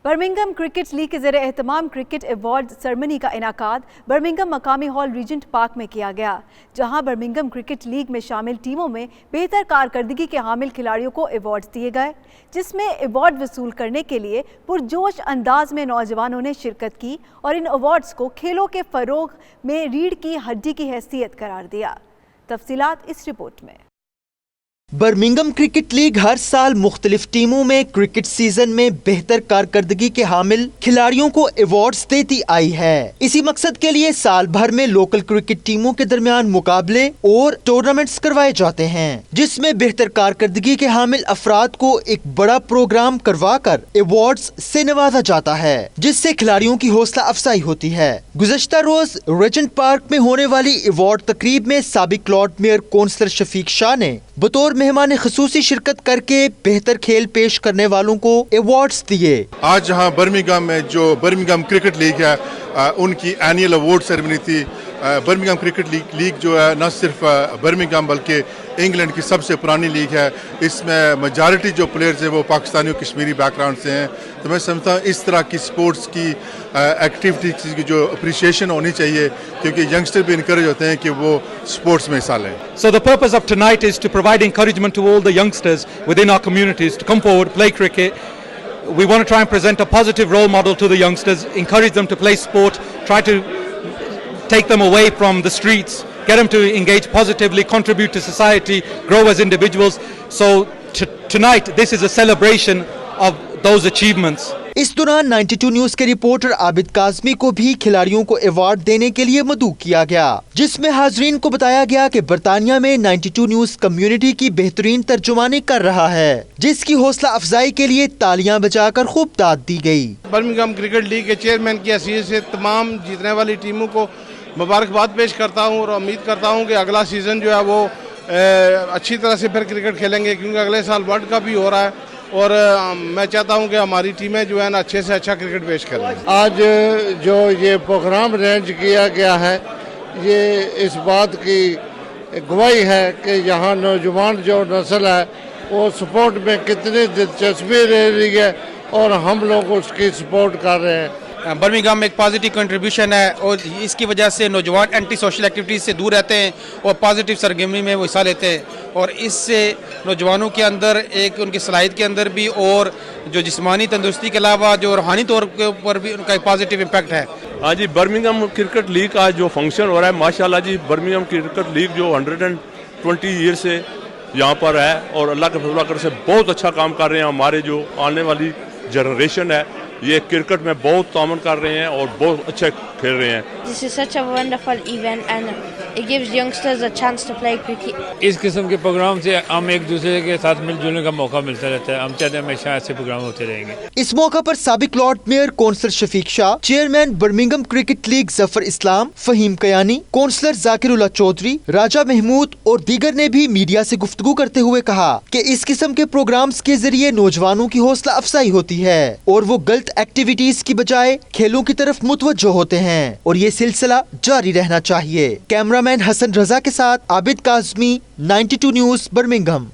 Birmingham cricket league کے زیر اہتمام کرکٹ ایوارڈ سرمنی کا انعقاد برمنگھم مقامی ہال ریجنٹ پارک میں کیا گیا، جہاں برمنگھم کرکٹ لیگ میں شامل ٹیموں میں بہتر کارکردگی کے حامل کھلاڑیوں کو ایوارڈز دیے گئے، جس میں ایوارڈ وصول کرنے کے لیے پرجوش انداز میں نوجوانوں نے شرکت کی اور ان ایوارڈز کو کھیلوں کے فروغ میں ریڑھ کی ہڈی کی حیثیت قرار دیا۔ تفصیلات اس رپورٹ میں۔ برمنگھم کرکٹ لیگ ہر سال مختلف ٹیموں میں کرکٹ سیزن میں بہتر کارکردگی کے حامل کھلاڑیوں کو ایوارڈز دیتی آئی ہے۔ اسی مقصد کے لیے سال بھر میں لوکل کرکٹ ٹیموں کے درمیان مقابلے اور ٹورنامنٹس کروائے جاتے ہیں، جس میں بہتر کارکردگی کے حامل افراد کو ایک بڑا پروگرام کروا کر ایوارڈز سے نوازا جاتا ہے، جس سے کھلاڑیوں کی حوصلہ افزائی ہوتی ہے۔ گزشتہ روز ریجنٹ پارک میں ہونے والی ایوارڈ تقریب میں سابق لارڈ میئر کونسلر شفیق شاہ نے بطور مہمان خصوصی شرکت کر کے بہتر کھیل پیش کرنے والوں کو ایوارڈز دیے۔ آج جہاں برمنگھم میں جو برمنگھم کرکٹ لیگ ہے ان کی اینیل ایوارڈ سیریمنی تھی۔ برمنگھم کرکٹ لیگ جو ہے نہ صرف برمنگھم بلکہ انگلینڈ کی سب سے پرانی لیگ ہے۔ اس میں میجارٹی جو پلیئرز ہیں وہ پاکستانی اور کشمیری بیک گراؤنڈ سے ہیں، تو میں سمجھتا ہوں اس طرح کی سپورٹس کی ایکٹیویٹیز کی جو اپریشیشن ہونی چاہیے، کیونکہ ینگسٹر بھی انکریج ہوتے ہیں کہ وہ سپورٹس میں حصہ لیں۔ So the purpose of tonight is to provide encouragement to all the youngsters within our communities to come forward, play cricket. We want to try and present a positive role model to the youngsters, encourage them to play sport, try to take them away from the streets, get them to engage positively, contribute to society, grow as individuals. So tonight this is a celebration of those achievements. اس دوران 92 news کے reporter عابد کاظمی کو بھی کھلاڑیوں کو award دینے کے لیے مدعو کیا گیا، جس میں حاضرین کو بتایا گیا کہ برطانیہ میں 92 نیوز کمیونٹی کی بہترین ترجمانی کر رہا ہے، جس کی حوصلہ افزائی کے لیے تالیاں بجا کر خوب داد دی گئی۔ برمنگھم کرکٹ لیگ کے چیئرمین کی حیثیت سے تمام جیتنے والی ٹیموں کو مبارکباد پیش کرتا ہوں اور امید کرتا ہوں کہ اگلا سیزن جو ہے وہ اچھی طرح سے پھر کرکٹ کھیلیں گے، کیونکہ اگلے سال ورلڈ کپ بھی ہو رہا ہے اور میں چاہتا ہوں کہ ہماری ٹیمیں جو ہے نا اچھے سے اچھا کرکٹ پیش کریں۔ آج جو یہ پروگرام ارینج کیا گیا ہے، یہ اس بات کی گواہی ہے کہ یہاں نوجوان جو نسل ہے وہ سپورٹ میں کتنی دلچسپی لے رہی ہے اور ہم لوگ اس کی سپورٹ کر رہے ہیں۔ برمنگھم ایک پازیٹیو کنٹریبیوشن ہے اور اس کی وجہ سے نوجوان اینٹی سوشل ایکٹیویٹیز سے دور رہتے ہیں اور پازیٹیو سرگرمی میں وہ حصہ لیتے ہیں، اور اس سے نوجوانوں کے اندر ایک ان کی صلاحیت کے اندر بھی اور جو جسمانی تندرستی کے علاوہ جو روحانی طور کے اوپر بھی ان کا ایک پازیٹیو امپیکٹ ہے۔ ہاں جی، برمنگھم کرکٹ لیگ کا جو فنکشن ہو رہا ہے، ماشاءاللہ جی، برمنگھم کرکٹ لیگ جو 120 ایئر سے یہاں پر ہے اور اللہ کے فضل و کرم سے بہت اچھا کام کر رہے ہیں۔ ہمارے جو آنے والی جنریشن ہے یہ کرکٹ میں بہت تعاون کر رہے ہیں اور بہت اچھے کھیل رہے ہیں۔ This is such a wonderful event and it gives youngsters a chance to play cricket. اس قسم کے پروگرام سے ہم ایک دوسرے کے ساتھ مل جلنے کا موقع ملتا رہتا ہے، ہم چاہتے ہیں ہمیشہ ایسے پروگرام ہوتے رہیں گے۔ اس موقع پر سابق لارڈ میئر کونسلر شفیق شاہ، چیئرمین برمنگھم کرکٹ لیگ ظفر اسلام، فہیم کیانی، کونسلر ذاکر اللہ چودھری، راجہ محمود اور دیگر نے بھی میڈیا سے گفتگو کرتے ہوئے کہا کہ اس قسم کے پروگرامز کے ذریعے نوجوانوں کی حوصلہ افزائی ہوتی ہے اور وہ غلط ایکٹیویٹیز کی بجائے کھیلوں کی طرف متوجہ ہوتے ہیں، اور یہ سلسلہ جاری رہنا چاہیے۔ کیمرہ مین حسن رضا کے ساتھ عابد کاظمی، 92 نیوز برمنگھم۔